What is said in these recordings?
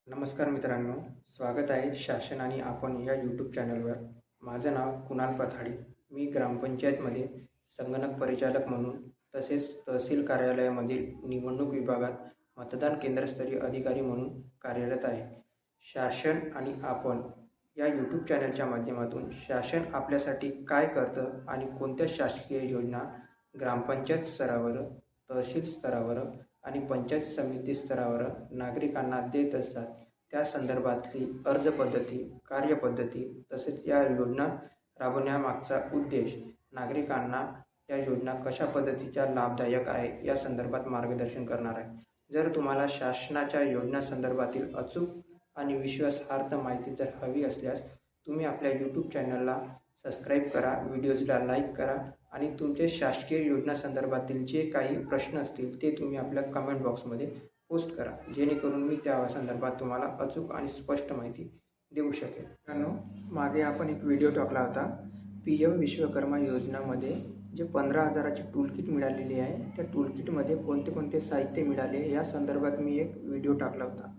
नमस्कार मित्रांनो, स्वागत आहे शासन आणि आपण या यूट्यूब चॅनलवर. माझं नाव कुणाल पथाडी. मी ग्रामपंचायतमध्ये संगणक परिचालक म्हणून तसेच तहसील कार्यालयामधील निवडणूक विभागात मतदान केंद्रस्तरीय अधिकारी म्हणून कार्यरत आहे. शासन आणि आपण या यूट्यूब चॅनलच्या माध्यमातून शासन आपल्यासाठी काय करतं आणि कोणत्या शासकीय योजना ग्रामपंचायत स्तरावर, तहसील स्तरावर आणि पंचायत समिती स्तरावर नागरिकांना देत असतात, त्या संदर्भातली अर्ज पद्धती, कार्यपद्धती तसेच या योजना राबवण्यामागचा उद्देश, नागरिकांना या योजना कशा पद्धतीच्या लाभदायक आहे या संदर्भात मार्गदर्शन करणार आहे. जर तुम्हाला शासनाच्या योजना संदर्भातील अचूक आणि विश्वासार्ह माहिती जर हवी असल्यास तुम्ही आपल्या यूट्यूब चॅनलला सबस्क्राईब करा, व्हिडिओजला लाईक करा आणि तुमचे शासकीय योजना संदर्भातील जे काही प्रश्न असतील ते तुम्ही आपल्या कमेंट बॉक्समध्ये पोस्ट करा, जेणेकरून मी त्या संदर्भात तुम्हाला अचूक आणि स्पष्ट माहिती देऊ शकेल. मित्रांनो, मागे आपण एक व्हिडिओ टाकला होता. PM विश्वकर्मा योजनामध्ये जे 15,000ची टूलकिट मिळालेली आहे, त्या टूलकिटमध्ये कोणते कोणते साहित्य मिळाले या संदर्भात मी एक व्हिडिओ टाकला होता.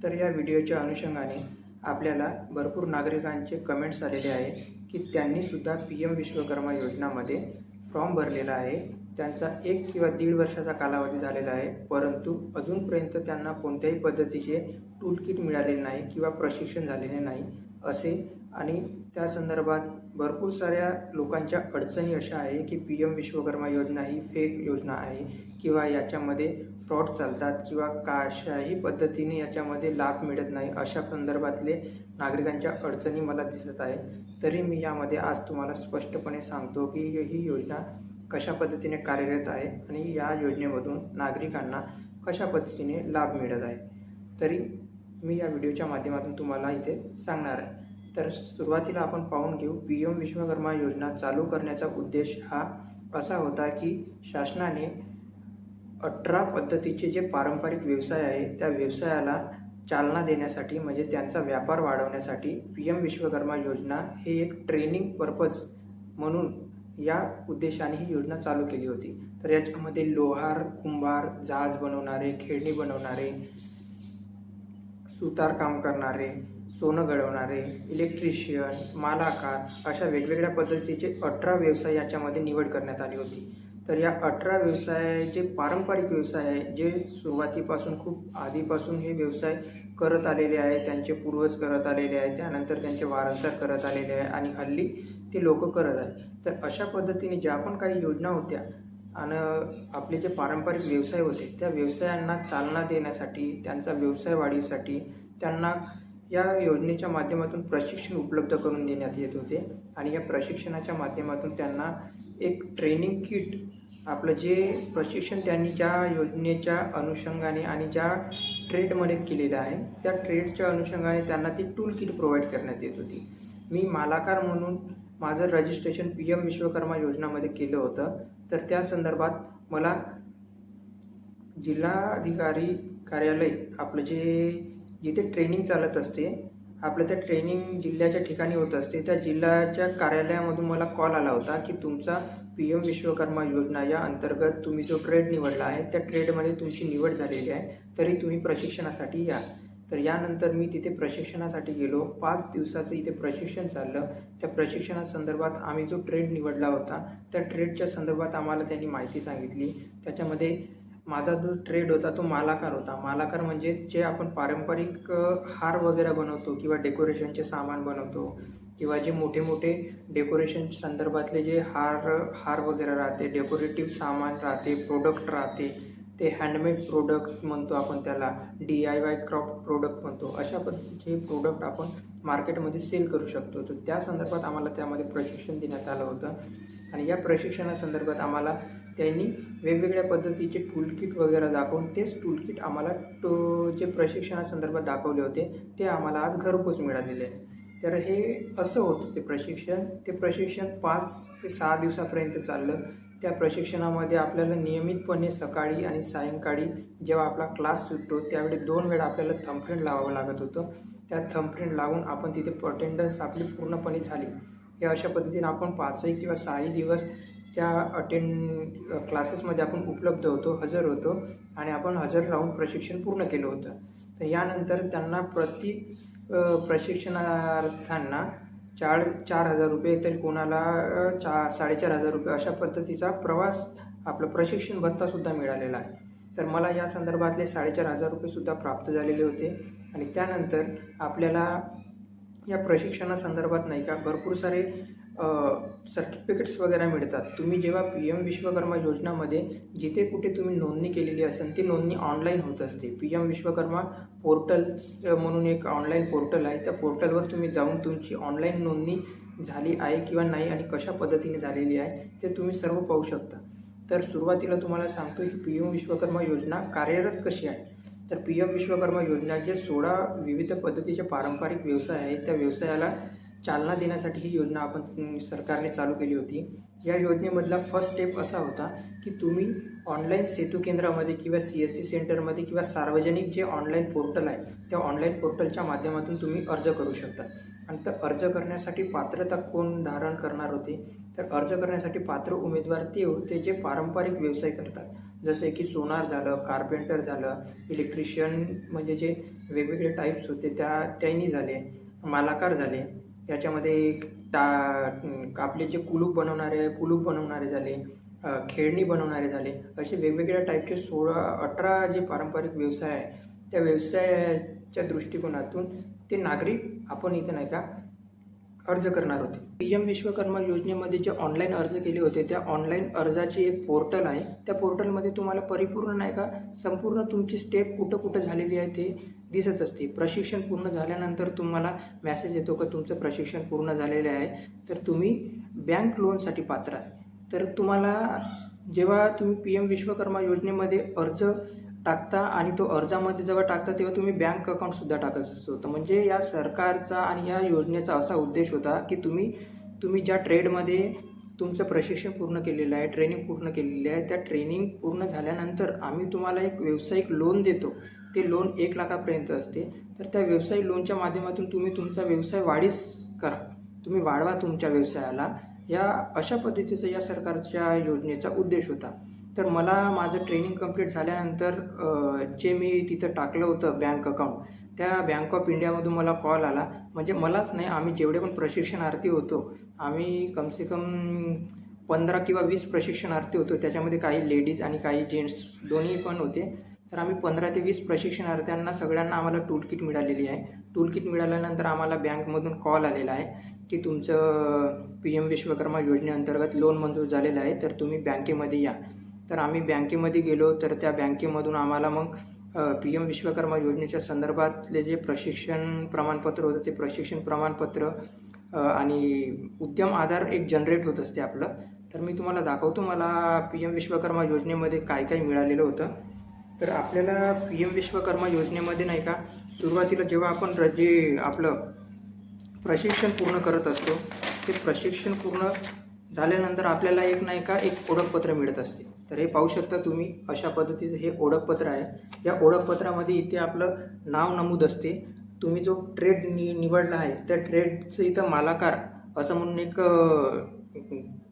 तर या व्हिडिओच्या अनुषंगाने आपल्याला भरपूर नागरिकांचे कमेंट्स आलेले आहे की त्यांनीसुद्धा PM विश्वकर्मा योजनामध्ये फॉर्म भरलेला आहे. त्यांचा 1 किंवा 1.5 वर्षाचा कालावधी झालेला आहे, परंतु अजूनपर्यंत त्यांना कोणत्याही पद्धतीचे टूलकिट मिळालेले नाही किंवा प्रशिक्षण झालेले नाही असे. आणि त्या संदर्भात भरपूर साऱ्या लोकांच्या अडचणी अशा आहे की PM विश्वकर्मा योजना ही फेक योजना आहे किंवा याच्यामध्ये फ्रॉड चालतात किंवा कशाही पद्धतीने याच्यामध्ये लाभ मिळत नाही, अशा संदर्भातले नागरिकांच्या अडचणी मला दिसत आहे. तरी मी यामध्ये आज तुम्हाला स्पष्टपणे सांगतो की ही योजना कशा पद्धतीने कार्यरत आहे आणि या योजनेमधून नागरिकांना कशा पद्धतीने लाभ मिळत आहे. तरी मी या व्हिडिओच्या माध्यमातून तुम्हाला इथे सांगणार आहे. तर सुरुवातीला आपण पाहून घेऊ. PM विश्वकर्मा योजना चालू करण्याचा उद्देश हा असा होता की शासनाने 18 पद्धतीचे जे पारंपरिक व्यवसाय आहे त्या व्यवसायाला चालना देण्यासाठी, म्हणजे त्यांचा व्यापार वाढवण्यासाठी PM विश्वकर्मा योजना हे एक ट्रेनिंग पर्पज म्हणून या उद्देशाने ही योजना चालू केली होती. तर याच्यामध्ये लोहार, कुंभार, जहाज बनवणारे, खेळणी बनवणारे, सुतार काम करणारे, सोनं घडवणारे, इलेक्ट्रिशियन, मालाकार अशा वेगवेगळ्या पद्धतीचे 18 व्यवसाय याच्यामध्ये निवड करण्यात आली होती. तर या 18 व्यवसाय जे पारंपरिक व्यवसाय आहे, जे सुरुवातीपासून खूप आधीपासून हे व्यवसाय करत आलेले आहे, त्यांचे पूर्वज करत आलेले आहे, त्यानंतर त्यांचे वारसदार करत आलेले आहे आणि हल्ली ते लोक करत आहे. तर अशा पद्धतीने ज्या पण काही योजना होत्या आणि आपले जे पारंपरिक व्यवसाय होते त्या व्यवसायांना चालना देण्यासाठी, त्यांचा व्यवसाय वाढीसाठी त्यांना या योजनेच्या माध्यमातून प्रशिक्षण उपलब्ध करून देण्यात येत होते. आणि या प्रशिक्षणाच्या माध्यमातून त्यांना एक ट्रेनिंग किट, आपलं जे प्रशिक्षण त्यांनी ज्या योजनेच्या अनुषंगाने आणि ज्या ट्रेडमध्ये केलेलं आहे त्या ट्रेडच्या अनुषंगाने त्यांना ती टूल किट प्रोव्हाइड करण्यात येत होती. मी मालाकार म्हणून माझं रजिस्ट्रेशन PM विश्वकर्मा योजनामध्ये केलं होतं. तर त्या संदर्भात मला जिल्हाधिकारी कार्यालय, आपलं जिथे ट्रेनिंग चालत असते, आपलं त्या ट्रेनिंग जिल्ह्याच्या ठिकाणी होत असते, त्या जिल्ह्याच्या कार्यालयामधून मला कॉल आला होता की तुमचा PM विश्वकर्मा योजना या अंतर्गत तुम्ही जो ट्रेड निवडला आहे त्या ट्रेडमध्ये तुमची निवड झालेली आहे, तरी तुम्ही प्रशिक्षणासाठी या. तर यानंतर मी तिथे प्रशिक्षणासाठी गेलो. 5 दिवसाचं इथे प्रशिक्षण चाललं. त्या प्रशिक्षणासंदर्भात आम्ही जो ट्रेड निवडला होता त्या ट्रेडच्या संदर्भात आम्हाला त्यांनी माहिती सांगितली. त्याच्यामध्ये माझा जो ट्रेड होता तो मालाकार होता. मालाकार म्हणजे जे आपण पारंपरिक हार वगैरे बनवतो किंवा डेकोरेशनचे सामान बनवतो किंवा जे मोठे मोठे डेकोरेशन संदर्भातले जे हार वगैरे राहते, डेकोरेटिव्ह सामान राहते, प्रोडक्ट राहते, ते हँडमेड प्रोडक्ट म्हणतो आपण त्याला, DIY क्राफ्ट प्रोडक्ट म्हणतो. अशा पद्धतीचे प्रोडक्ट आपण मार्केटमध्ये सेल करू शकतो. तर त्या संदर्भात आम्हाला त्यामध्ये प्रशिक्षण देण्यात आलं होतं. आणि या प्रशिक्षणासंदर्भात आम्हाला त्यांनी वेगवेगळ्या पद्धतीचे टूलकिट वगैरे दाखवून तेच टूलकिट आम्हाला जे प्रशिक्षणासंदर्भात दाखवले होते ते आम्हाला आज घरपोच मिळालेले आहे. तर हे असं होतं ते प्रशिक्षण 5 ते 6 दिवसापर्यंत चाललं. त्या प्रशिक्षणामध्ये आपल्याला नियमितपणे सकाळी आणि सायंकाळी जेव्हा आपला क्लास सुटतो त्यावेळी 2 वेळा आपल्याला थंबप्रिंट लावावं लागत होतं. त्या थंबप्रिंट लावून आपण तिथे अटेंडन्स आपली पूर्णपणे झाली. या अशा पद्धतीने आपण 5 किंवा 6 दिवस त्या क्लासेसमध्ये आपण उपलब्ध होतो, हजर होतो आणि आपण हजर राहून प्रशिक्षण पूर्ण केलं होतं. तर यानंतर त्यांना प्रशिक्षणार्थ्यांना 4,000 रुपये, तर कोणाला 4,500 रुपये अशा पद्धतीचा आपलं प्रशिक्षण भत्तासुद्धा मिळालेला आहे. तर मला या संदर्भातले 4,500 रुपयेसुद्धा प्राप्त झालेले होते. आणि त्यानंतर आपल्याला या प्रशिक्षणासंदर्भात नाही का भरपूर सारे सर्टिफिकेट्स वगैरे मिळतात. तुम्ही जेव्हा PM विश्वकर्मा योजनामध्ये जिथे कुठे तुम्ही नोंदणी केलेली असेल ती नोंदणी ऑनलाईन होत असते. PM विश्वकर्मा पोर्टल्स म्हणून एक ऑनलाईन पोर्टल आहे. त्या पोर्टलवर तुम्ही जाऊन तुमची ऑनलाईन नोंदणी झाली आहे किंवा नाही आणि कशा पद्धतीने झालेली आहे ते तुम्ही सर्व पाहू शकता. तर सुरुवातीला तुम्हाला सांगतो की PM विश्वकर्मा योजना कार्यरत कशी आहे. तर PM विश्वकर्मा योजना जे 16 विविध पद्धतीचे पारंपरिक व्यवसाय आहेत त्या व्यवसायाला चालना देण्यासाठी ही योजना आपण सरकारने चालू केली होती. या योजनेमधला फर्स्ट स्टेप असा होता की तुम्ही ऑनलाईन सेतू केंद्रामध्ये किंवा CSC सेंटरमध्ये किंवा सार्वजनिक जे ऑनलाईन पोर्टल आहे त्या ऑनलाईन पोर्टलच्या माध्यमातून तुम्ही अर्ज करू शकता. आणि तर अर्ज करण्यासाठी पात्रता कोण धारण करणार होते, तर अर्ज करण्यासाठी पात्र उमेदवार ते होते जे पारंपरिक व्यवसाय करतात. जसे की सोनार झालं, कार्पेंटर झालं, इलेक्ट्रिशियन म्हणजे जे वेगवेगळे टाईप्स होते त्यांनी झाले, मालाकार झाले, याच्यामध्ये आपले जे कुलूप बनवणारे झाले, खेळणी बनवणारे झाले, असे वेगवेगळ्या टाईपचे 18 जे पारंपरिक व्यवसाय आहे त्या व्यवसायाच्या दृष्टिकोनातून ते नागरिक आपण इथं नाही का अर्ज करणार होते. PM विश्वकर्मा योजनेमध्ये जे ऑनलाईन अर्ज केले होते त्या ऑनलाईन अर्जाची एक पोर्टल आहे. त्या पोर्टलमध्ये तुम्हाला परिपूर्ण नाही का संपूर्ण तुमची स्टेप कुठं झालेली आहे ते दिसत असते. प्रशिक्षण पूर्ण झाल्यानंतर तुम्हाला मेसेज येतो की तुमचं प्रशिक्षण पूर्ण झालेले आहे, तर तुम्ही बँक लोनसाठी पात्र आहे. तर तुम्हाला जेव्हा तुम्ही PM विश्वकर्मा योजनेमध्ये अर्ज टाकता आणि तो अर्जामध्ये जेव्हा टाकता तेव्हा तुम्ही बँक अकाउंटसुद्धा टाकत असतो. तर म्हणजे या सरकारचा आणि या योजनेचा असा उद्देश होता की तुम्ही ज्या ट्रेडमध्ये तुमचं प्रशिक्षण पूर्ण केलेलं आहे, ट्रेनिंग पूर्ण केलेली आहे, त्या ट्रेनिंग पूर्ण झाल्यानंतर आम्ही तुम्हाला एक व्यावसायिक लोन देतो. ते लोन 1 लाखापर्यंत असते. तर त्या व्यवसाय लोनच्या माध्यमातून तुम्ही तुमचा व्यवसाय करा, तुम्ही वाढवा तुमच्या व्यवसायाला. या अशा पद्धतीचा या सरकारच्या योजनेचा उद्देश होता. तर मला माझं ट्रेनिंग कंप्लीट झाल्यानंतर जे मी तिथं टाकलं होतं बँक अकाउंट, त्या बँक ऑफ इंडियामधून मला कॉल आला. म्हणजे मलाच नाही, आम्ही जेवढे पण प्रशिक्षणार्थी होतो, आम्ही कमसे कम 15 किंवा 20 प्रशिक्षणार्थी होतो. त्याच्यामध्ये काही लेडीज आणि काही जेंट्स दोन्ही पण होते. तर आम्ही 15 ते 20 प्रशिक्षणार्थ्यांना सगळ्यांना आम्हाला टूल किट मिळालेली आहे. टूल किट मिळाल्यानंतर आम्हाला बँकमधून कॉल आलेला आहे की तुमचं PM विश्वकर्मा योजनेअंतर्गत लोन मंजूर झालेलं आहे, तर तुम्ही बँकेमध्ये या. तर आम्ही बँकेमध्ये गेलो. तर त्या बँकेमधून आम्हाला मग PM विश्वकर्मा योजनेच्या संदर्भातले जे प्रशिक्षण प्रमाणपत्र होतं ते प्रशिक्षण प्रमाणपत्र आणि उद्यम आधार एक जनरेट होत असते आपलं. तर मी तुम्हाला दाखवतो मला PM विश्वकर्मा योजनेमध्ये काय मिळालेलं होतं. तर आपल्याला PM विश्वकर्मा योजनेमध्ये नाही का सुरुवातीला जेव्हा आपण जे आपलं प्रशिक्षण पूर्ण करत असतो ते प्रशिक्षण पूर्ण झाल्यानंतर आपल्याला एक ओळखपत्र मिळत असते. तर हे पाहू शकता तुम्ही, अशा पद्धतीचं हे ओळखपत्र आहे. या ओळखपत्रामध्ये इथे आपलं नाव नमूद असते. तुम्ही जो ट्रेड निवडला आहे त्या ट्रेडचं इथं मालाकार असं म्हणून एक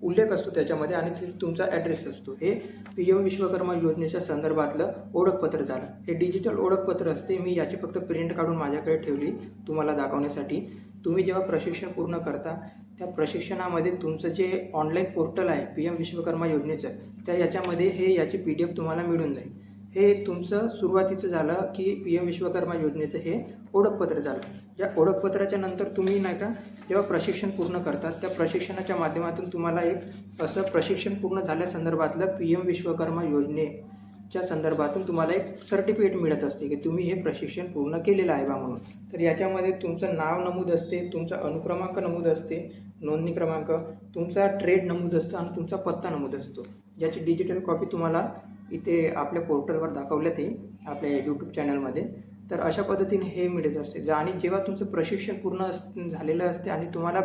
उल्लेख असतो त्याच्यामध्ये आणि तुमचा ॲड्रेस असतो. हे PM विश्वकर्मा योजनेच्या संदर्भातलं ओळखपत्र झालं. हे डिजिटल ओळखपत्र असते. मी याची फक्त प्रिंट काढून माझ्याकडे ठेवली तुम्हाला दाखवण्यासाठी. तुम्ही जेव्हा प्रशिक्षण पूर्ण करता त्या प्रशिक्षणामध्ये तुमचं जे ऑनलाईन पोर्टल आहे PM विश्वकर्मा योजनेचं, याच्यामध्ये याची PDF तुम्हाला मिळून जाईल. हे तुमचं सुरुवातीचं झालं की PM विश्वकर्मा योजनेचं हे ओळखपत्र झालं. या ओळखपत्राच्या नंतर तुम्ही नाही का जेव्हा प्रशिक्षण पूर्ण करतात त्या प्रशिक्षणाच्या माध्यमातून तुम्हाला एक असं प्रशिक्षण पूर्ण झाल्यासंदर्भातलं PM विश्वकर्मा योजनेच्या संदर्भातून तुम्हाला एक सर्टिफिकेट मिळत असते की तुम्ही हे प्रशिक्षण पूर्ण केलेलं आहे बा म्हणून. तर याच्यामध्ये तुमचं नाव नमूद असते, तुमचा अनुक्रमांक नमूद असते, नोंदणी क्रमांक, तुमचा ट्रेड नमूद असतो आणि तुमचा पत्ता नमूद असतो. ज्याची डिजिटल कॉपी तुम्हाला इथे आपल्या पोर्टलवर दाखवल्यात येईल आपल्या यूट्यूब चॅनलमध्ये. तर अशा पद्धतीने हे मिळत असते. आणि जेव्हा तुमचं प्रशिक्षण पूर्ण झालेलं असते आणि तुम्हाला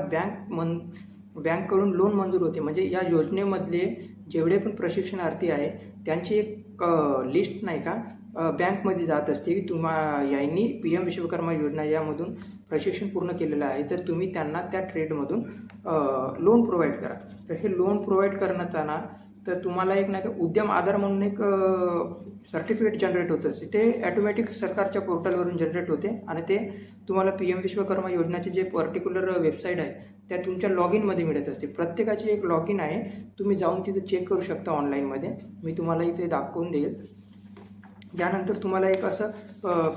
बँककडून लोन मंजूर होते, म्हणजे या योजनेमधले जेवढे पण प्रशिक्षणार्थी आहे त्यांची एक लिस्ट नाही का बँकमध्ये जात असते की यांनी PM विश्वकर्मा योजना यामधून प्रशिक्षण पूर्ण केलेलं आहे, तर तुम्ही त्यांना त्या ट्रेडमधून लोन प्रोव्हाइड करा. तर हे लोन प्रोव्हाइड करताना तर तुम्हाला एक नाही का उद्यम आधार म्हणून एक सर्टिफिकेट जनरेट होत असते. ते ॲटोमॅटिक सरकारच्या पोर्टलवरून जनरेट होते आणि ते तुम्हाला PM विश्वकर्मा योजनेचे जे पर्टिक्युलर वेबसाईट आहे त्या तुमच्या लॉग इनमध्ये मिळत असते. प्रत्येकाची एक लॉग इन आहे, तुम्ही जाऊन तिथे चेक करू शकता ऑनलाईनमध्ये. मी तुम्हाला इथे दाखवून देईल. यानंतर तुम्हाला एक असं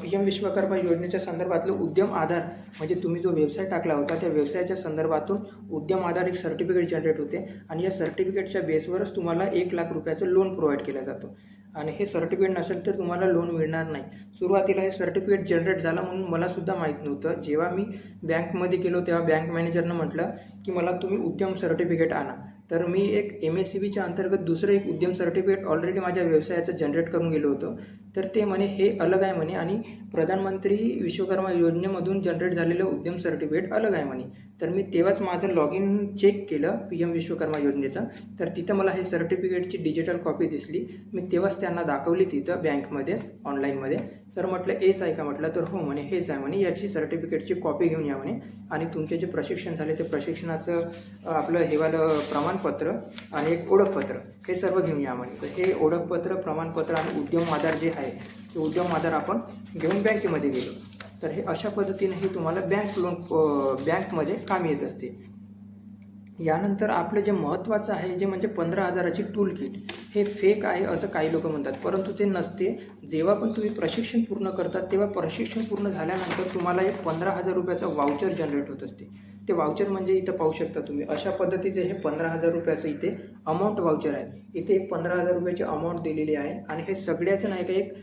PM विश्वकर्मा योजनेच्या संदर्भातलं उद्यम आधार म्हणजे तुम्ही जो व्यवसाय टाकला होता त्या व्यवसायाच्या संदर्भातून उद्यम आधार एक सर्टिफिकेट जनरेट होते आणि या सर्टिफिकेटच्या बेसवरच तुम्हाला 1,00,000 रुपयाचं लोन प्रोव्हाइड केलं जातं. आणि हे सर्टिफिकेट नसेल तर तुम्हाला लोन मिळणार नाही. सुरुवातीला हे सर्टिफिकेट जनरेट झालं म्हणून मलासुद्धा माहीत नव्हतं. जेव्हा मी बँकमध्ये गेलो तेव्हा बँक मॅनेजरनं म्हटलं की मला तुम्ही उद्यम सर्टिफिकेट आणा. तर मी एक MSCBच्या अंतर्गत दुसरं एक उद्यम सर्टिफिकेट ऑलरेडी माझ्या व्यवसायाचं जनरेट करून गेलो होतो. तर ते म्हणे हे अलग आहे म्हणे आणि प्रधानमंत्री विश्वकर्मा योजनेमधून जनरेट झालेलं उद्यम सर्टिफिकेट अलग आहे म्हणे. तर मी तेव्हाच माझं लॉग इन चेक केलं PM विश्वकर्मा योजनेचं. तर तिथं मला हे सर्टिफिकेटची डिजिटल कॉपी दिसली. मी तेव्हाच त्यांना दाखवली तिथं बँकमध्येच ऑनलाईनमध्ये. सर म्हटलं हेच आहे का? म्हटलं तर हो म्हणे हेच आहे म्हणे, याची सर्टिफिकेटची कॉपी घेऊन या म्हणे आणि तुमचे जे प्रशिक्षण झाले ते प्रशिक्षणाचं आपलं हेवालं प्रमाणपत्र आणि एक ओळखपत्र हे सर्व घेऊन या म्हणे. तर हे ओळखपत्र, प्रमाणपत्र आणि उद्यम आधार जे आहे ते उद्यम आधार आपण घेऊन बँकेमध्ये गेलो. तर हे अशा पद्धतीने हे तुम्हाला बँकमध्ये काम येत असते. यानंतर आपलं जे महत्त्वाचं आहे जे म्हणजे 15,000ची टूल किट, हे फेक आहे असं काही लोक म्हणतात, परंतु ते नसते. जेव्हा पण तुम्ही प्रशिक्षण पूर्ण करतात तेव्हा प्रशिक्षण पूर्ण झाल्यानंतर तुम्हाला एक 15,000 रुपयाचं वाउचर जनरेट होत असते. ते वाउचर म्हणजे इथं पाहू शकता तुम्ही अशा पद्धतीचे हे 15,000 रुपयाचं इथे अमाऊंट वाउचर आहे. इथे एक 15,000 रुपयाची अमाऊंट दिलेली आहे आणि हे सगळ्याचं नाही का एक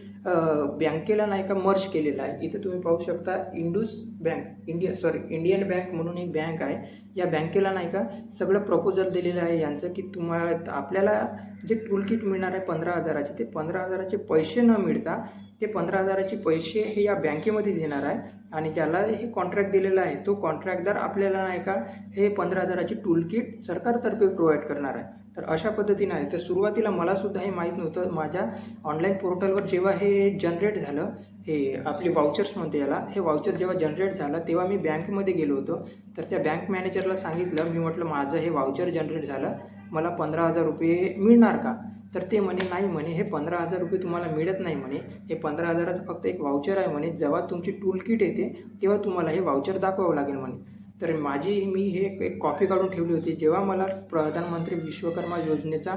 बँकेला नाही का मर्ज केलेलं आहे. इथे तुम्ही पाहू शकता इंडियन बँक म्हणून एक बँक आहे. या बँकेला नाही का सगळं प्रपोजल दिलेलं आहे यांचं की तुम्हाला आपल्याला जे टूल किट मिळणार आहे 15,000चे, ते 15,000चे पैसे न मिळता ते 15,000चे पैसे हे या बँकेमध्ये देणार आहे आणि ज्याला हे कॉन्ट्रॅक्ट दिलेलं आहे तो कॉन्ट्रॅक्टदार आपल्याला नाही का हे 15,000चे टूल किट सरकारतर्फे प्रोव्हाइड करणार आहे. तर अशा पद्धतीने आहे. तर सुरुवातीला मलासुद्धा हे माहीत नव्हतं. माझ्या ऑनलाईन पोर्टलवर जेव्हा हे जनरेट झालं, हे आपले वाउचर्स म्हणते याला, हे वाउचर जेव्हा जनरेट झालं तेव्हा मी बँकमध्ये गेलो होतो. तर त्या बँक मॅनेजरला सांगितलं, मी म्हटलं माझं हे वाउचर जनरेट झालं, मला 15,000 रुपये मिळणार का? तर ते म्हणे नाही म्हणे, हे 15,000 रुपये तुम्हाला मिळत नाही म्हणे, हे 15,000चं फक्त एक वाउचर आहे म्हणे. जेव्हा तुमची टूल किट येते तेव्हा तुम्हाला हे वाउचर दाखवावं लागेल म्हणे. तर मी हे एक कॉपी काढून ठेवली होती. जेव्हा मला प्रधानमंत्री विश्वकर्मा योजनेचा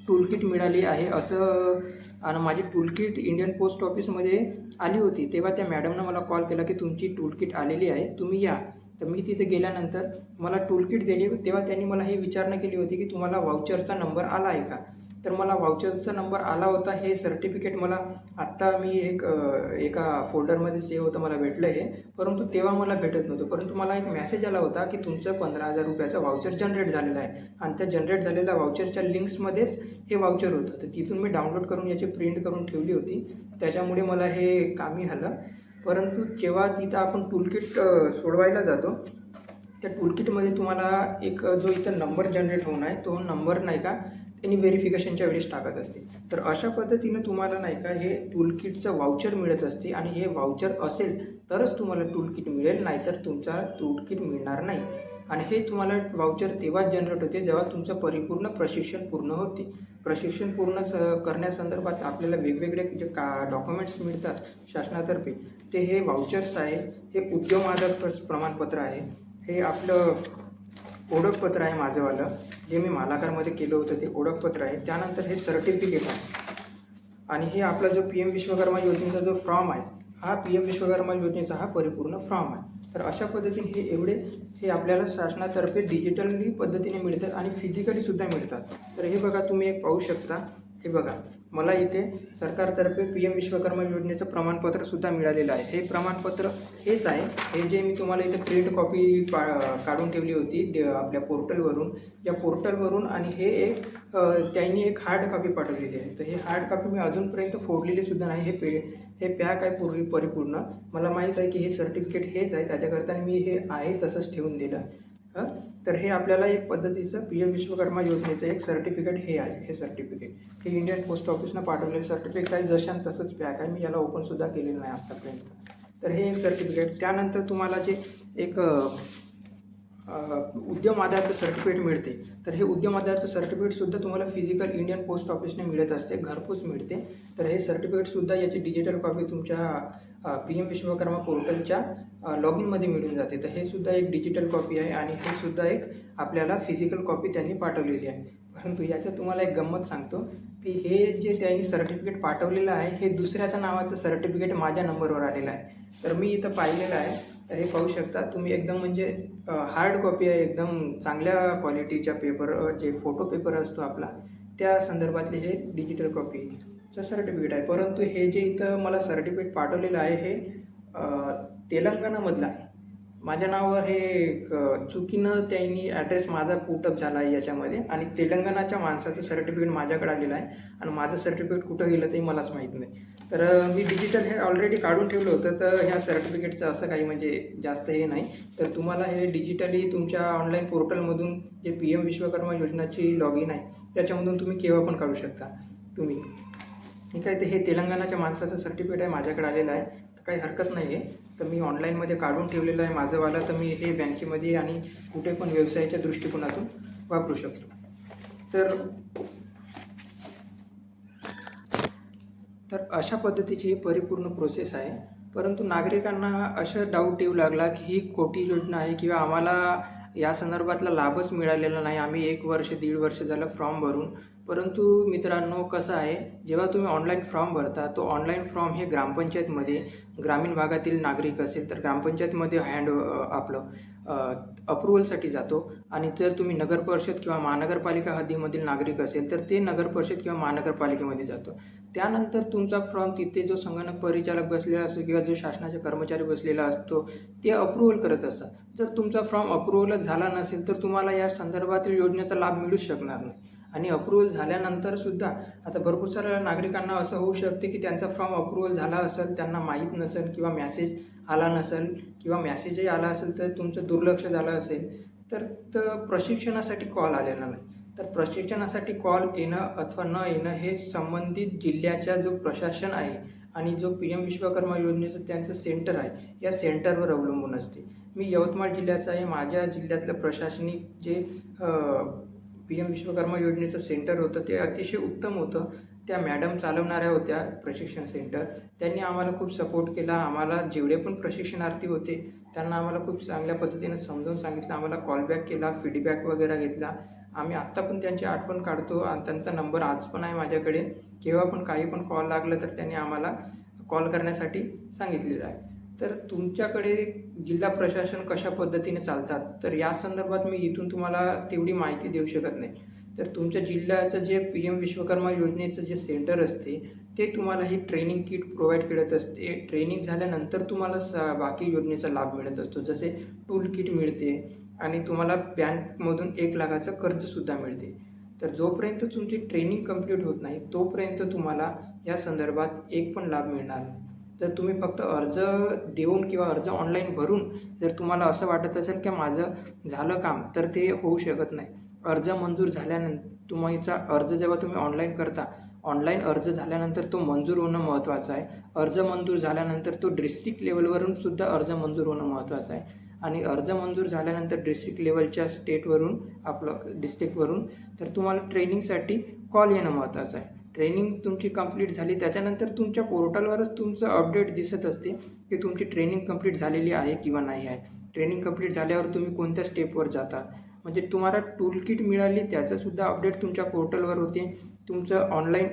टूल किट मिळाली आहे असं आणि माझी टूल किट इंडियन पोस्ट ऑफिसमध्ये आली होती, तेव्हा त्या मॅडमनं मला कॉल केला की तुमची टूल किट आलेली आहे, तुम्ही या. तर मी तिथे गेल्यानंतर मला टूल किट दिली. तेव्हा त्यांनी मला ही विचारणा केली होती की तुम्हाला वाउचरचा नंबर आला आहे का? तर मला वाउचरचा नंबर आला होता. हे सर्टिफिकेट मला आत्ता मी एका फोल्डरमध्ये सेव्ह होतं, मला भेटलं हे, परंतु तेव्हा मला भेटत नव्हतं. परंतु मला एक मेसेज आला होता की तुमचं 15,000 रुपयाचं वाउचर जनरेट झालेलं आहे आणि त्या जनरेट झालेल्या वाउचरच्या लिंक्समध्येच हे वाउचर होतं. तर तिथून मी डाउनलोड करून याची प्रिंट करून ठेवली होती. त्याच्यामुळे मला हे कामी आलं. परंतु जेव्हा तिथं आपण टूलकिट सोडवायला जातो त्या टूलकिटमध्ये तुम्हाला एक जो इथं नंबर जनरेट होणार आहे तो नंबर नाही का त्यांनी व्हेरिफिकेशनच्या वेळेस टाकत असते. तर अशा पद्धतीनं तुम्हाला नाही का हे टूलकिटचं वाउचर मिळत असते आणि हे वाउचर असेल तरच तुम्हाला टूलकिट मिळेल, नाहीतर तुमचा टूलकिट मिळणार नाही. आणि हे तुम्हाला वाउचर तेव्हाच जनरेट होते जेव्हा तुमचं परिपूर्ण प्रशिक्षण पूर्ण होते. प्रशिक्षण पूर्ण करण्यासंदर्भात आपल्याला वेगवेगळे जे डॉक्युमेंट्स मिळतात शासनातर्फे, ते हे वाउचर्स आहे, हे उद्यम आधार प्रमाणपत्र आहे, हे आपलं ओळखपत्र आहे माझंवालं जे मी मालाकारमध्ये केलं होतं ते ओळखपत्र आहे. त्यानंतर हे सर्टिफिकेट आहे आणि हे आपला जो PM विश्वकर्मा योजनेचा जो फॉर्म आहे हा PM विश्वकर्मा योजनेचा हा परिपूर्ण फॉर्म आहे. तर अशा पद्धतीने हे आपल्याला शासनातर्फे डिजिटली पद्धतीने मिळतात आणि फिजिकलीसुद्धा मिळतात. तर हे बघा तुम्ही एक पाहू शकता, हे बघा मला इथे सरकारतर्फे PM विश्वकर्मा योजनेचं प्रमाणपत्रसुद्धा मिळालेलं आहे. हे प्रमाणपत्र हेच आहे, हे जे मी तुम्हाला इथे प्रिंट कॉपी काढून ठेवली होती आपल्या पोर्टलवरून, या पोर्टलवरून, आणि हे एक त्यांनी एक हार्ड कॉपी पाठवलेली आहे. तर हे हार्ड कॉपी मी अजूनपर्यंत फोडलेलीसुद्धा नाही. हे पॅक आहे परिपूर्ण. मला माहीत आहे की हे सर्टिफिकेट हेच आहे, त्याच्याकरता मी हे आहे तसंच ठेवून दिलं. तर हे आपल्याला एक पद्धतीचं पी एम विश्वकर्मा योजनेचं एक सर्टिफिकेट हे आहे. हे सर्टिफिकेट हे इंडियन पोस्ट ऑफिसनं पाठवलेलं सर्टिफिकेट आहे. जशान तसंच पॅक आहे. मी याला ओपनसुद्धा केलेलं नाही आत्तापर्यंत. तर हे एक सर्टिफिकेट. त्यानंतर तुम्हाला जे एक उद्यम आधारचं सर्टिफिकेट मिळते. तर हे उद्यम आधारचं सर्टिफिकेटसुद्धा तुम्हाला फिजिकल इंडियन पोस्ट ऑफिसने मिळत असते, घरपोच मिळते. तर हे सर्टिफिकेटसुद्धा याची डिजिटल कॉपी तुमच्या पी एम विश्वकर्मा पोर्टलच्या लॉग इनमध्ये मिळून जाते. तर हे सुद्धा एक डिजिटल कॉपी आहे आणि हे सुद्धा एक आपल्याला फिजिकल कॉपी त्यांनी पाठवलेली आहे. परंतु याच्यात तुम्हाला एक गंमत सांगतो की हे जे त्यांनी सर्टिफिकेट पाठवलेलं आहे हे दुसऱ्याच्या नावाचं सर्टिफिकेट माझ्या नंबरवर आलेलं आहे. तर मी इथं पाहिलेलं आहे. तर हे पाहू शकता तुम्ही. एकदम म्हणजे हार्ड कॉपी आहे, एकदम चांगल्या क्वालिटीच्या पेपर, जे फोटो पेपर असतो आपला त्या संदर्भातले हे डिजिटल कॉपीचं सर्टिफिकेट आहे. परंतु हे जे इथं मला सर्टिफिकेट पाठवलेलं आहे हे तेलंगणामधलं आहे. माझ्या नावावर हे चुकीनं त्यांनी ॲड्रेस माझा पुटअप झाला आहे याच्यामध्ये आणि तेलंगणाच्या माणसाचं सर्टिफिकेट माझ्याकडे आलेलं आहे आणि माझं सर्टिफिकेट कुठं गेलं ते मलाच माहीत नाही. तर मी डिजिटल हे ऑलरेडी काढून ठेवलं होतं. तर ह्या सर्टिफिकेटचं असं काही म्हणजे जास्त हे नाही. तर तुम्हाला हे डिजिटली तुमच्या ऑनलाईन पोर्टलमधून जे पी एम विश्वकर्मा योजनाची लॉग इन आहे त्याच्यामधून तुम्ही केव्हा पण काढू शकता तुम्ही. ठीक आहे. तर हे तेलंगणाच्या माणसाचं सर्टिफिकेट आहे, माझ्याकडे आलेलं आहे. तर काही हरकत नाही आहे. तर मी ऑनलाईनमध्ये काढून ठेवलेलं आहे माझंवालं. तर मी हे बँकेमध्ये आणि कुठे पण व्यवसायाच्या दृष्टिकोनातून वापरू शकतो. तर अशा पद्धतीची ही परिपूर्ण प्रोसेस आहे. परंतु नागरिकांना असं डाऊट येऊ लागला की ही खोटी योजना आहे किंवा आम्हाला या संदर्भातला लाभच मिळालेला नाही. आम्ही 1 वर्ष 1.5 वर्ष झालं फॉर्म भरून. परंतु मित्रांनो कसं आहे, जेव्हा तुम्ही ऑनलाईन फॉर्म भरता तो ऑनलाईन फॉर्म हे ग्रामपंचायतमध्ये, ग्रामीण भागातील नागरिक असेल तर ग्रामपंचायतमध्ये आपलं अप्रुव्हलसाठी जातो आणि जर तुम्ही नगरपरिषद किंवा महानगरपालिका हद्दीमधील नागरिक असेल तर ते नगरपरिषद किंवा महानगरपालिकेमध्ये जातो. त्यानंतर तुमचा फॉर्म तिथे जो संगणक परिचालक बसलेला असतो किंवा जो शासनाचे कर्मचारी बसलेला असतो ते अप्रुव्हल करत असतात. जर तुमचा फॉर्म अप्रुव्हलच झाला नसेल तर तुम्हाला या संदर्भातील योजनेचा लाभ मिळूच शकणार नाही. आणि अप्रुव्हल झाल्यानंतरसुद्धा आता भरपूर साऱ्या नागरिकांना असं होऊ शकते की त्यांचा फॉर्म अप्रुव्हल झाला असेल, त्यांना माहीत नसेल किंवा मॅसेज आला नसेल किंवा मॅसेजही आला असेल तर तुमचं दुर्लक्ष झालं असेल तर प्रशिक्षणासाठी कॉल आलेला नाही. तर प्रशिक्षणासाठी कॉल येणं अथवा न येणं हे संबंधित जिल्ह्याच्या जो प्रशासन आहे आणि जो पी एम विश्वकर्मा योजनेचं त्यांचं सेंटर आहे या सेंटरवर अवलंबून असते. मी यवतमाळ जिल्ह्याचा आहे. माझ्या जिल्ह्यातलं प्रशासनिक जे पी एम विश्वकर्मा योजनेचं सेंटर होतं ते अतिशय उत्तम होतं. त्या मॅडम चालवणाऱ्या होत्या प्रशिक्षण सेंटर. त्यांनी आम्हाला खूप सपोर्ट केला. आम्हाला जेवढे पण प्रशिक्षणार्थी होते त्यांना आम्हाला खूप चांगल्या पद्धतीनं समजावून सांगितलं. आम्हाला कॉलबॅक केला, फीडबॅक वगैरे घेतला. आम्ही आत्ता पण त्यांची आठवण काढतो आणि त्यांचा नंबर आज पण आहे माझ्याकडे. केव्हा पण काही पण कॉल लागलं तर त्यांनी आम्हाला कॉल करण्यासाठी सांगितलेलं आहे. तर तुमच्याकडे जिल्हा प्रशासन कशा पद्धतीने चालतात तर या संदर्भात मी इथून तुम्हाला तेवढी माहिती देऊ शकत नाही. तर तुमच्या जिल्ह्याचं जे पी एम विश्वकर्मा योजनेचं जे सेंटर असते ते तुम्हाला ही ट्रेनिंग किट प्रोव्हाइड करत असते. ट्रेनिंग झाल्यानंतर तुम्हाला बाकी योजनेचा लाभ मिळत असतो. जसे टूल किट मिळते आणि तुम्हाला बँकमधून 1 लाखाचं कर्जसुद्धा मिळते. तर जोपर्यंत तुमची ट्रेनिंग कंप्लीट होत नाही तोपर्यंत तुम्हाला या संदर्भात एक पण लाभ मिळणार नाही. तर तुम्ही फक्त अर्ज देऊन किंवा अर्ज ऑनलाईन भरून जर तुम्हाला असं वाटत असेल की माझं झालं काम तर ते होऊ शकत नाही. अर्ज मंजूर झाल्यानंतर तुमचा अर्ज जेव्हा तुम्ही ऑनलाईन करता, ऑनलाईन अर्ज झाल्यानंतर तो मंजूर होणं महत्त्वाचं आहे. अर्ज मंजूर झाल्यानंतर तो डिस्ट्रिक्ट लेवलवरून सुद्धा अर्ज मंजूर होणं महत्त्वाचं आहे आणि अर्ज मंजूर झाल्यानंतर डिस्ट्रिक्ट लेवलच्या स्टेटवरून आपलं डिस्ट्रिक्टवरून तर तुम्हाला ट्रेनिंगसाठी कॉल येणं महत्त्वाचं आहे. ट्रेनिंग तुमची कंप्लीट झाली त्याच्यानंतर तुमच्या पोर्टलवरच तुमचं अपडेट दिसत असते की तुमची ट्रेनिंग कंप्लीट झालेली आहे किंवा नाही आहे. ट्रेनिंग कंप्लीट झाल्यावर तुम्ही कोणत्या स्टेपवर जाता म्हणजे तुम्हाला टूल किट मिळाली त्याचंसुद्धा अपडेट तुमच्या पोर्टलवर होते. तुमचं ऑनलाईन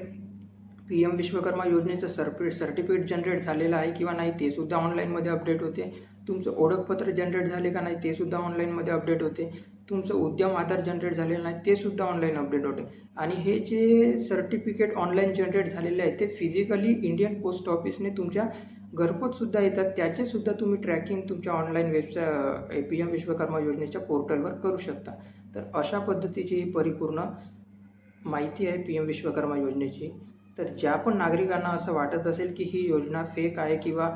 पी एम विश्वकर्मा योजनेचं सर्टिफिकेट जनरेट झालेलं आहे किंवा नाही ते सुद्धा ऑनलाईनमध्ये अपडेट होते. तुमचं ओळखपत्र जनरेट झाले का नाही ते सुद्धा ऑनलाईनमध्ये अपडेट होते. तुमचं उद्यम आधार जनरेट झालेलं नाही ते सुद्धा ऑनलाईन अपडेट होते. आणि हे जे सर्टिफिकेट ऑनलाईन जनरेट झालेले आहे ते फिजिकली इंडियन पोस्ट ऑफिसने तुमच्या घरपोचसुद्धा येतात. त्याचेसुद्धा तुम्ही ट्रॅकिंग तुमच्या ऑनलाईन पी एम विश्वकर्मा योजनेच्या पोर्टलवर करू शकता. तर अशा पद्धतीची ही परिपूर्ण माहिती आहे पी एम विश्वकर्मा योजनेची. तर ज्या पण नागरिकांना असं वाटत असेल की ही योजना फेक आहे किंवा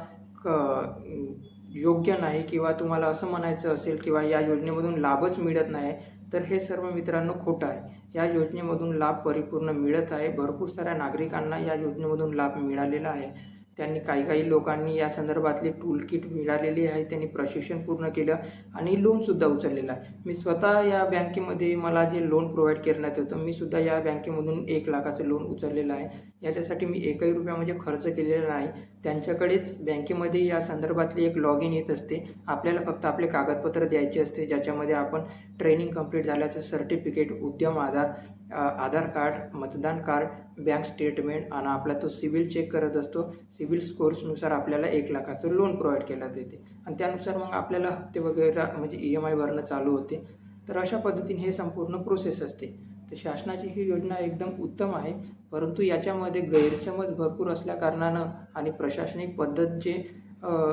योग्य नाही किंवा तुम्हाला असं म्हणायचं असेल किंवा या योजनेमधून लाभच मिळत नाही, तर हे सर्व मित्रांनो खोटं आहे. या योजनेमधून लाभ परिपूर्ण मिळत आहे. भरपूर साऱ्या नागरिकांना या योजनेमधून लाभ मिळालेला आहे. त्यांनी काही लोकांनी या संदर्भातले टूल किट मिळालेली आहे. त्यांनी प्रशिक्षण पूर्ण केलं आणि लोनसुद्धा उचललेलं आहे. मी स्वतः या बँकेमध्ये मला जे लोन प्रोव्हाइड करण्यात येतं, मी सुद्धा या बँकेमधून 1 लाखाचं लोन उचललेलं आहे. याच्यासाठी मी एकही रुपया म्हणजे खर्च केलेला नाही. त्यांच्याकडेच बँकेमध्ये या संदर्भातली एक लॉग इन येत असते. आपल्याला फक्त आपले कागदपत्र द्यायचे असते, ज्याच्यामध्ये आपण ट्रेनिंग कंप्लीट झाल्याचं सर्टिफिकेट, उद्यम आधार, आधार कार्ड, मतदान कार्ड, बँक स्टेटमेंट आणि आपला तो सिबिल चेक करत असतो. सिबिल स्कोर्सनुसार आपल्याला 1 लाखाचं लोन प्रोव्हाइड केलं जाते आणि त्यानुसार मग आपल्याला हप्ते वगैरे म्हणजे EMI भरणं चालू होते. तर अशा पद्धतीने हे संपूर्ण प्रोसेस असते. तर शासनाची ही योजना एकदम उत्तम आहे, परंतु याच्यामध्ये गैरसमज भरपूर असल्याकारणानं आणि प्रशासनिक पद्धत जे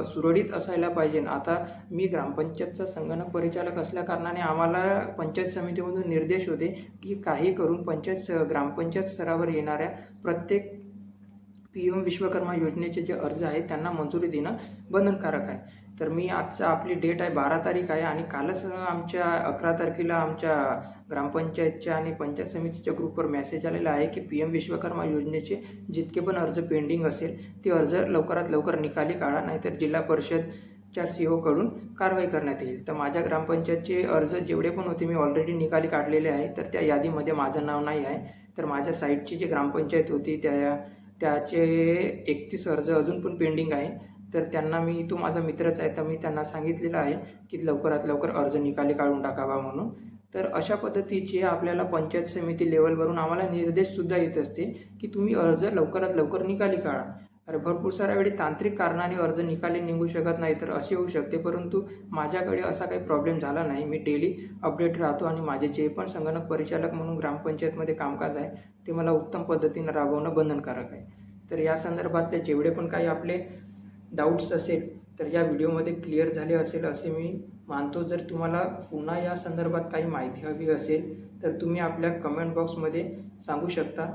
सुरळीत असायला पाहिजे. आता मी ग्रामपंचायतचा संगणक परिचालक असल्याकारणाने आम्हाला पंचायत समितीमधून निर्देश होते की काही करून ग्रामपंचायत स्तरावर येणाऱ्या प्रत्येक PM विश्वकर्मा योजनेचे जे अर्ज आहेत त्यांना मंजुरी देणं बंधनकारक आहे. तर मी आजचा आपली डेट आहे 12 तारीख आहे आणि कालच आमच्या 11 तारखेला आमच्या ग्रामपंचायतच्या आणि पंचायत समितीच्या ग्रुपवर मेसेज आलेला आहे की PM विश्वकर्मा योजनेचे जितके पण अर्ज पेंडिंग असेल ते अर्ज लवकरात लवकर निकाली काढा, नाहीतर जिल्हा परिषदच्या CO कडून कारवाई करण्यात येईल. तर माझ्या ग्रामपंचायतचे अर्ज जेवढे पण होते मी ऑलरेडी निकाली काढलेले आहे. तर त्या यादीमध्ये माझं नाव नाही आहे. तर माझ्या साईडची जी ग्रामपंचायत होती त्याचे 31 अर्ज अजून पण पेंडिंग आहे. तर त्यांना मी, तो माझा मित्रच आहे, तर मी त्यांना सांगितलेलं आहे की लवकरात लवकर अर्ज निकाली काढून टाकावा म्हणून. तर अशा पद्धतीचे आपल्याला पंचायत समिती लेवलवरून आम्हाला निर्देशसुद्धा येत असते की तुम्ही अर्ज लवकरात लवकर निकाली काढा. अरे भरपूर साऱ्या वेळी तांत्रिक कारणाने अर्ज निकाली निघू शकत नाही, तर असे होऊ शकते, परंतु माझ्याकडे असा काही प्रॉब्लेम झाला नाही. मी डेली अपडेट राहतो आणि माझे जे पण संगणक परिचालक म्हणून ग्रामपंचायतमध्ये कामकाज आहे ते मला उत्तम पद्धतीनं राबवणं बंधनकारक आहे. तर या संदर्भातले जेवढे पण काही आपले डाऊट्स असेल तर या व्हिडिओमध्ये क्लिअर झाले असेल असे मी मानतो. जर तुम्हाला पुन्हा या संदर्भात काही माहिती हवी असेल तर तुम्ही आपल्या कमेंट बॉक्समध्ये सांगू शकता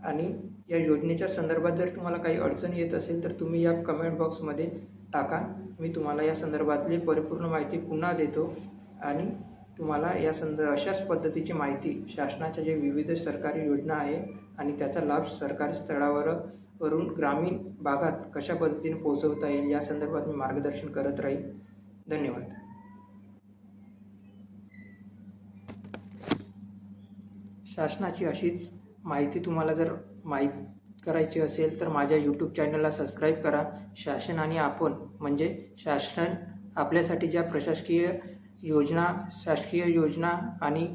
आणि या योजनेच्या संदर्भात जर तुम्हाला काही अडचण येत असेल तर तुम्ही या कमेंट बॉक्समध्ये टाका. मी तुम्हाला या संदर्भातली परिपूर्ण माहिती पुन्हा देतो आणि तुम्हाला अशाच पद्धतीची माहिती शासनाच्या जे विविध सरकारी योजना आहे आणि त्याचा लाभ सरकारी स्तरावरून ग्रामीण भागात कशा पद्धतीने पोहोचवता येईल या संदर्भात मी मार्गदर्शन करत राहील. धन्यवाद. शासनाची अशीच माहिती तुम्हाला जर माहीत करायची असेल तर माझ्या यूट्यूब चॅनलला सबस्क्राईब करा. शासन आणि आपण म्हणजे शासन आपल्यासाठी ज्या प्रशासकीय योजना आणि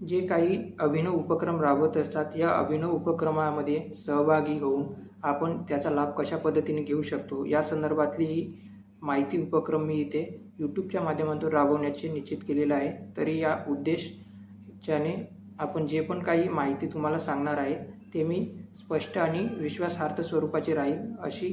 जे काही अभिनव उपक्रम राबवत असतात या अभिनव उपक्रमामध्ये सहभागी होऊन आपण त्याचा लाभ कशा पद्धतीने घेऊ शकतो या संदर्भातली ही माहिती उपक्रम मी इथे यूट्यूबच्या माध्यमातून राबवण्याचे निश्चित केलेलं आहे. तरी या उद्देशाने आपण जे पण काही माहिती तुम्हाला सांगणार आहे ते मी स्पष्ट आणि विश्वासार्ह स्वरूपाची राहील अशी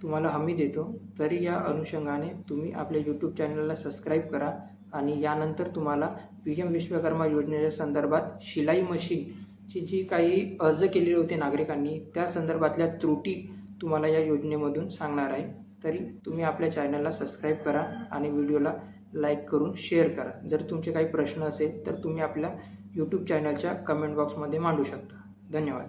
तुम्हाला हमी देतो. तरी या अनुषंगाने तुम्ही आपल्या यूट्यूब चॅनलला सबस्क्राईब करा आणि यानंतर तुम्हाला PM विश्वकर्मा योजनेच्या संदर्भात शिलाई मशीनची जी काही अर्ज केलेले होते नागरिकांनी त्या संदर्भातल्या त्रुटी तुम्हाला या योजनेमधून सांगणार आहे. तरी तुम्ही आपल्या चॅनलला सबस्क्राईब करा आणि व्हिडिओला लाईक करून शेअर करा. जर तुमचे काही प्रश्न असेल तर तुम्ही आपल्या यूट्यूब चॅनलच्या कमेंट बॉक्समध्ये मांडू शकता. धन्यवाद.